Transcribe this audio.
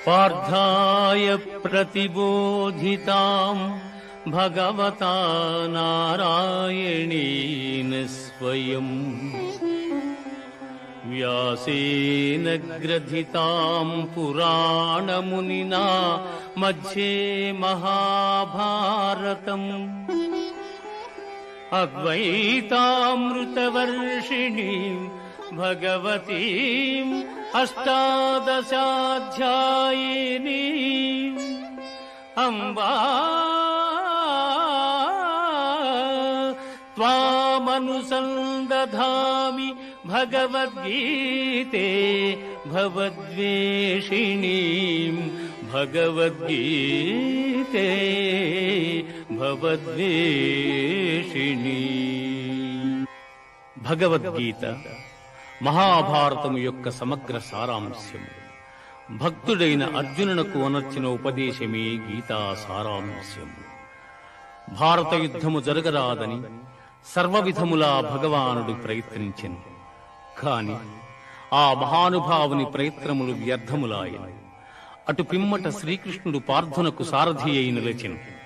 పార్థాయ ప్రతిబోధితాం భగవతా నారాయణేన స్వయం వ్యాసేన గ్రథితాం పురాణమునినా మధ్యే మహాభారతం అద్వైతామృతవర్షిణీం భగవతీం అష్టాదశాధ్యాయినీం అంబా త్వామనుసందధామి భగవద్గీతే భవద్వేషిణీం భగవద్గీతే భవద్వేషిణీ. భగవద్గీత మహాభారతము యొక్క సమగ్ర సారాంశము. భక్తుడైన అర్జునునకు అనర్చిన ఉపదేశమే గీతా సారాంశము. భారత యుద్ధము జరగరాదని సర్వవిధములా భగవానుడు ప్రయత్నించెను. కాని ఆ మహానుభావుని ప్రయత్నములు వ్యర్థములాయను. అటు పిమ్మట శ్రీకృష్ణుడు పార్థునకు సారథి అయి నిలిచెను.